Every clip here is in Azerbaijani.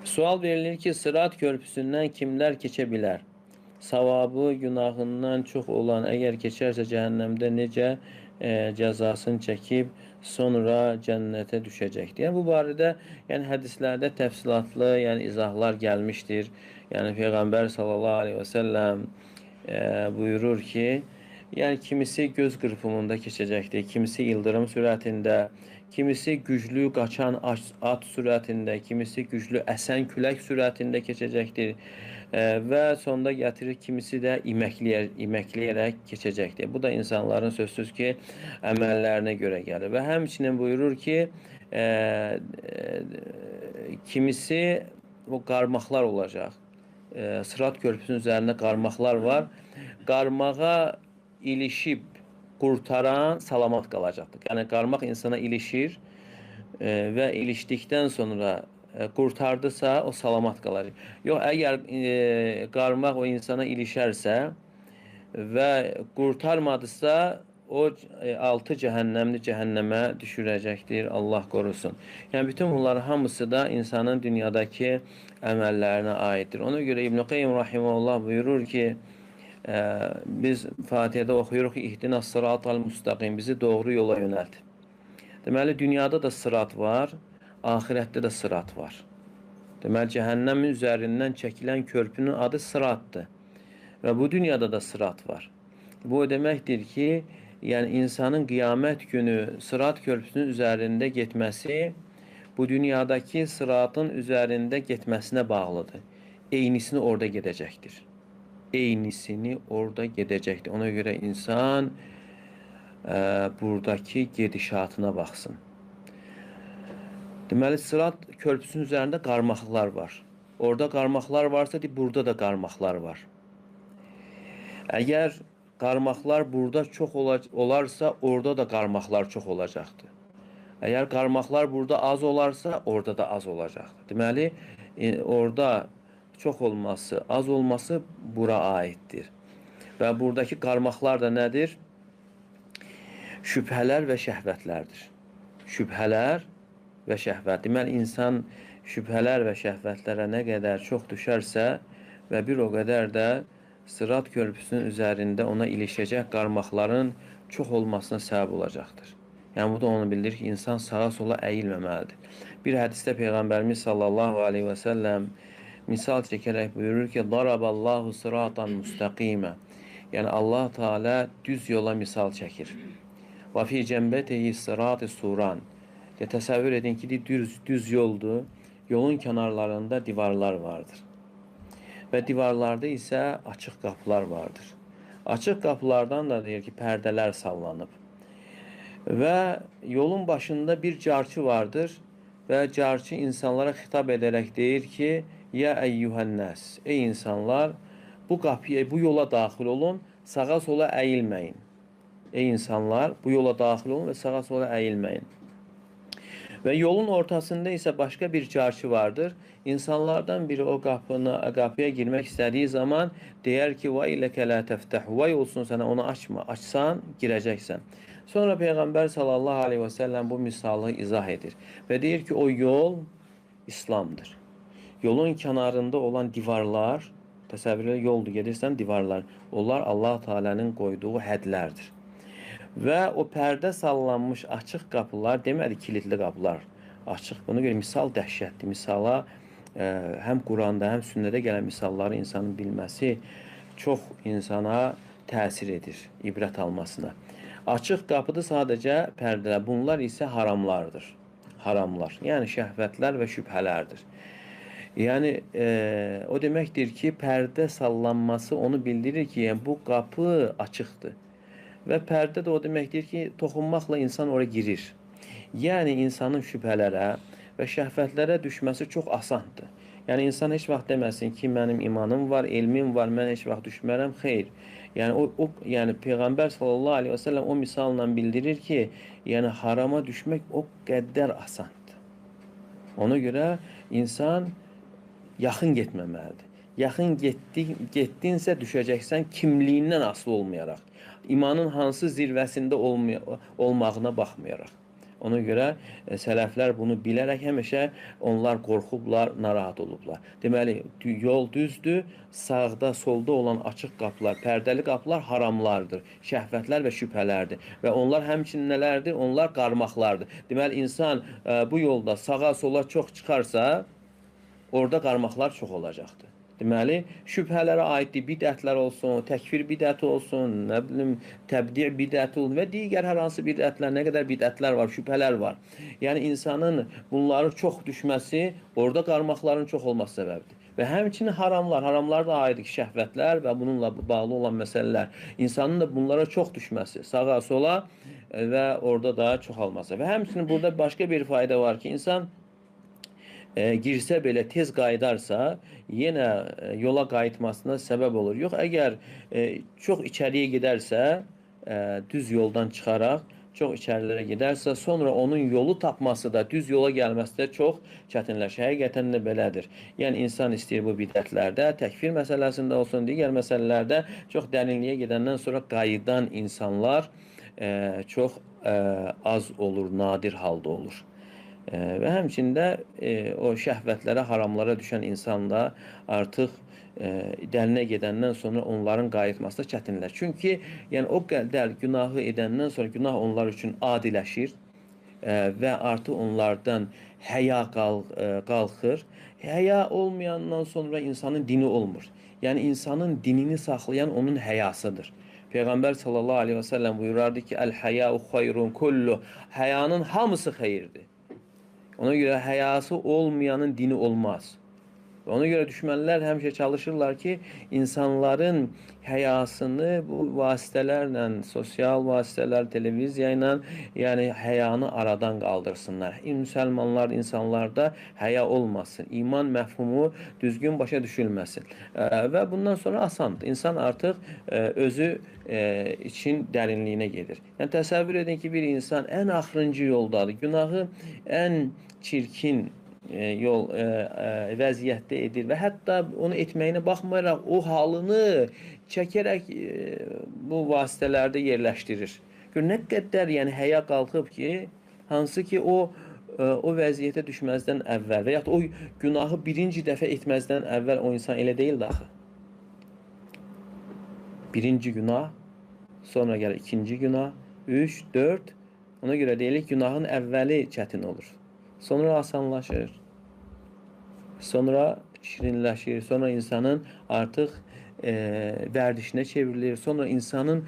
Sual verilir ki Sırat Körpüsündən kimlər keçə bilər? Savabı günahından çox olan əgər keçərsə cəhənnəmdə necə cəzasını çəkib sonra cənnətə düşəcəkdir. Yəni bu barədə hədislərdə təfsilatlı izahlar gəlmişdir. Yəni Peyğəmbər sallallahu aleyhi və səlləm buyurur ki, kimisi göz qırpımında keçəcəkdir, kimisi ildırım sürətində, kimisi güclü qaçan at sürətində, kimisi güclü əsən külək sürətində keçəcəkdir və sonda gətirir, kimisi də iməkləyərək keçəcəkdir. Bu da insanların sözsüz ki, əməllərinə görə gəlir və həmçinin buyurur ki, kimisi o qarmaqlar olacaq. Sırat körpüsünün üzərində qarmaqlar var. Qarmağa ilişib qurtaran salamat qalacaqdır. Yəni qarmaq insana ilişir və ilişdikdən sonra qurtardısa o salamat qalacaq. Yox, əgər qarmaq o insana ilişərsə və qurtarmadısa o altı cəhənnəmə düşürəcəkdir. Allah qorusun. Yəni bütün bunların hamısı da insanın dünyadakı əməllərinə aiddir. Ona görə İbn Qayyim rahimehullah buyurur ki, biz Fatihədə oxuyuruq ki, İhdinas sıratal müstaqim, bizi doğru yola yönəlt. Deməli, dünyada da sırat var, ahirətdə də sırat var. Deməli, cəhənnəmin üzərindən çəkilən körpünün adı sıratdır. Və bu dünyada da sırat var. Bu deməkdir ki, yəni insanın qiyamət günü sırat körpüsünün üzərində getməsi bu dünyadakı sıratın üzərində getməsinə bağlıdır. Eynisini orada gedəcəkdir. Eynisini orada gedəcəkdir. Ona görə insan buradakı gedişatına baxsın. Deməli, sırat körpüsünün üzərində qarmaqlar var. Orada qarmaqlar varsa, burada da qarmaqlar var. Əgər qarmaqlar burada çox olarsa, orada da qarmaqlar çox olacaqdır. Əgər qarmaqlar burada az olarsa, orada da az olacaqdır. Deməli, orada çox olması, az olması bura aiddir. Və buradakı qarmaqlar da nədir? Şübhələr və şəhvətlərdir. Şübhələr və şəhvət. Deməli, insan şübhələr və şəhvətlərə nə qədər çox düşərsə və bir o qədər də sırat körpüsünün üzərində ona ilişəcək qarmaqların çox olmasına səbəb olacaqdır. Yəni, bu da onu bildirir ki, insan sağa sola əyilməməlidir. Bir hədisdə Peyğəmbərimiz sallallahu aleyhi və səlləm misal çəkərək buyurur ki, Daraballahu sıratan müstəqimə. Yəni, Allah Teala düz yola misal çəkir. Və fi cəmbətihi sırat-ı suran. Təsəvvür edin ki, düz yoldur. Yolun kənarlarında divarlar vardır. Və divarlarda isə açıq qapılar vardır. Açıq qapılardan da deyir ki, pərdələr sallanıb. Və yolun başında bir carçı vardır və carçı insanlara xitab edərək deyir ki, ya əyyuhənnəs, ey insanlar, bu yola daxil olun, sağa sola əyilməyin. Ey insanlar, bu yola daxil olun və sağa sola əyilməyin. Və yolun ortasında isə başqa bir carçı vardır. İnsanlardan biri o qapıya girmək istədiyi zaman deyər ki, vay ləkə lə təftəh, vay olsun sənə, onu açma, açsan girəcəksən. Sonra Peyğəmbər sallallahu aleyhi və səlləm bu misalı izah edir və deyir ki, o yol İslamdır. Yolun kənarında olan divarlar, təsəvvür elə yoldur, gedirsən divarlar, onlar Allah Teala'nın qoyduğu hədlərdir. Və o pərdə sallanmış açıq qapılar, deməli kilitli qapılar açıq. Buna görə misal dəhşətdir. Misala həm Quranda, həm sünnədə gələn misalları insanın bilməsi çox insana təsir edir, ibrət almasına. Açıq qapıdır sadəcə pərdələr. Bunlar isə haramlardır. Haramlar. Yəni şəhvətlər və şübhələrdir. Yəni o deməkdir ki, pərdə sallanması onu bildirir ki, yəni bu qapı açıqdır. Və pərdə də o deməkdir ki, toxunmaqla insan oraya girir. Yəni, insanın şübhələrə və şəhvətlərə düşməsi çox asandır. Yəni, insan heç vaxt deməsin ki, mənim imanım var, elmim var, mən heç vaxt düşmərəm, xeyr. Yəni, Peyğəmbər sallallahu aleyhi və səlləm o misalla bildirir ki, yəni, harama düşmək o qədər asandır. Ona görə insan yaxın getməməlidir. Yaxın getdinsə düşəcəksən kimliyindən asılı olmayaraq, imanın hansı zirvəsində olmağına baxmayaraq. Ona görə sələflər bunu bilərək həmişə onlar qorxublar, narahat olublar. Deməli, yol düzdür, sağda, solda olan açıq qapılar, pərdəli qapılar haramlardır, şəhvətlər və şübhələrdir. Və onlar həmçinin nələrdir? Onlar qarmaqlardır. Deməli, insan bu yolda sağa, sola çox çıxarsa, orada qarmaqlar çox olacaqdır. Deməli, şübhələrə aiddir, bidətlər olsun, təkfir bidəti olsun, nə bilim, təbdi' bidəti olsun və digər hər hansı bidətlər, nə qədər bidətlər var, şübhələr var. Yəni, insanın bunları çox düşməsi, orada qarmaqların çox olması səbəbdir. Və həmçinin haramlar da aiddir, şəhvətlər və bununla bağlı olan məsələlər. İnsanın da bunlara çox düşməsi, sağa, sola və orada da çoxalması. Və həmçinin burada başqa bir fayda var ki, insan girsə belə tez qayıdarsa, yenə yola qayıtmasına səbəb olur. Yox, əgər çox içəriyə gedərsə, düz yoldan çıxaraq, çox içərilərə gedərsə, sonra onun yolu tapması da, düz yola gəlməsi də çox çətinləşir. Həqiqətən də belədir. Yəni, insan istəyir bu bidətlərdə, təkfir məsələsində olsun, digər məsələlərdə çox dərinliyə gedəndən sonra qayıdan insanlar çox az olur, nadir halda olur. Və həmçində o şəhvətlərə, haramlara düşən insan da artıq dərinə gedəndən sonra onların qayıtması da çətinlər. Çünki yəni, o qədər günahı edəndən sonra günah onlar üçün adiləşir və artıq onlardan həya qalxır. Həya olmayandan sonra insanın dini olmur. Yəni, insanın dinini saxlayan onun həyasıdır. Peyğəmbər sallallahu aleyhi və səlləm buyurardı ki, Əl-həyəu xayrun kullu. Həyanın hamısı xeyirdir. Ona görə həyası olmayanın dini olmaz. Ona görə düşmənlər həmişə çalışırlar ki, insanların həyasını bu vasitələrlə, sosial vasitələr, televiziya ilə, yəni həyanı aradan qaldırsınlar. Müsəlmanlar, insanlarda həya olmasın, iman məfhumu düzgün başa düşülməsin. Və bundan sonra asandır. İnsan artıq özü için dərinliyinə gedir. Yəni, təsəvvür edin ki, bir insan ən axırıncı yoldadır, günahı ən çirkin yol vəziyyətdə edir və hətta onu etməyinə baxmayaraq o halını çəkərək bu vasitələrdə yerləşdirir. Gör, nə qədər yəni həya qalxıb ki, hansı ki o vəziyyətə düşməzdən əvvəl və yaxud o günahı birinci dəfə etməzdən əvvəl o insan elə deyildi axı. Birinci günah, sonra gəlir ikinci günah, 3, 4. Ona görə deyilir, günahın əvvəli çətin olur. Sonra asanlaşır, sonra şirinləşir, sonra insanın artıq vərdişinə çevrilir, sonra insanın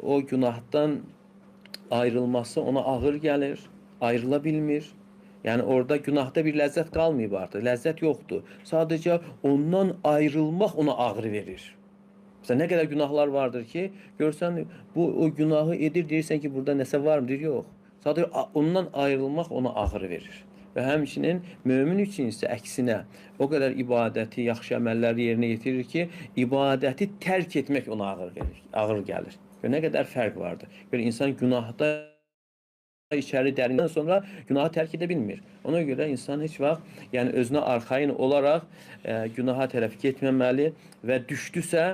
o günahdan ayrılması ona ağır gəlir, ayrıla bilmir. Yəni, orada günahda bir ləzzət qalmayıb artıq, ləzzət yoxdur. Sadəcə ondan ayrılmaq ona ağrı verir. Məsələn, nə qədər günahlar vardır ki, görsən, o günahı edir, deyirsən ki, burada nəsə var mıdır? Yox. Sadəcə ondan ayrılmaq ona ağrı verir. Və həmçinin mömin üçün isə əksinə o qədər ibadəti, yaxşı əməlləri yerinə yetirir ki, ibadəti tərk etmək ona ağır gəlir. Və nə qədər fərq vardır. Görə insan günahda içəri dərindən sonra günahı tərk edə bilmir. Ona görə insan heç vaxt yəni özünə arxayın olaraq günaha tərəf getməməli və düşdüsə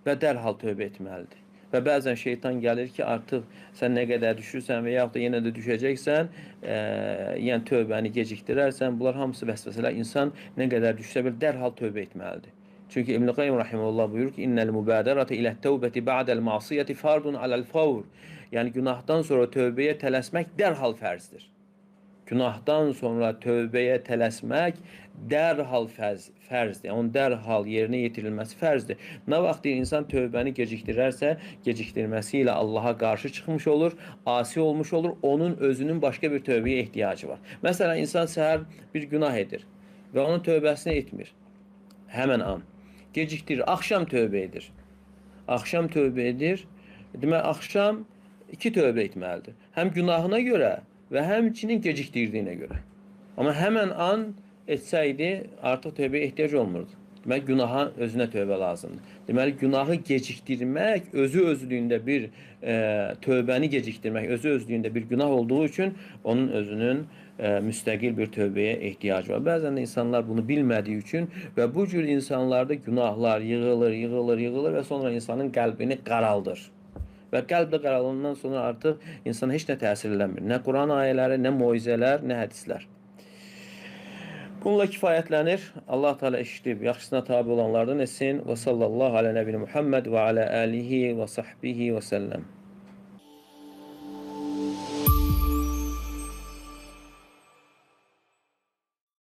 və dərhal tövbə etməlidir. Və bəzən şeytan gəlir ki, artıq sən nə qədər düşürsən və yaxud da yenə də düşəcəksən, yəni tövbəni gecikdirərsən, bunlar hamısı vəsvəsələr. İnsan nə qədər düşsə bir dərhal tövbə etməlidir. Çünki İbn-i Qayyim rahimehullah buyurur ki, İnnəl mübadərətə ilə təvbəti ba'dəl məsiyyəti fardun aləl fawr. Yəni günahdan sonra tövbəyə tələsmək dərhal fərzdir. Günahdan sonra tövbəyə tələsmək dərhal fərzdir. Onun dərhal yerinə yetirilməsi fərzdir. Nə vaxt insan tövbəni gecikdirərsə, gecikdirməsi ilə Allaha qarşı çıxmış olur, asi olmuş olur, onun özünün başqa bir tövbəyə ehtiyacı var. Məsələn, insan səhər bir günah edir və onun tövbəsini etmir. Həmən an. Gecikdirir, axşam tövbə edir. Axşam tövbə edir. Demək, axşam 2 tövbə etməlidir. Həm günahına görə və həmçinin gecikdirdiyinə görə. Amma həmən an etsəydi, artıq tövbəyə ehtiyac olmurdu. Deməli, günaha özünə tövbə lazımdır. Deməli, günahı gecikdirmək, özü-özlüyündə bir tövbəni gecikdirmək, özü-özlüyündə bir günah olduğu üçün onun özünün müstəqil bir tövbəyə ehtiyacı var. Bəzən də insanlar bunu bilmədiyi üçün və bu cür insanlarda günahlar yığılır və sonra insanın qəlbini qaraldır. Və qəlbdə qaralandan sonra artıq insana heç nə təsir eləmir. Nə Quran ayələri, nə moizələr, nə hədislər. Bununla kifayətlənir. Allah Teala eşidib, yaxşısına tabi olanlardan etsin. Və sallallahu alə nəbini Muhammed və alə alihi və sahbihi və səlləm.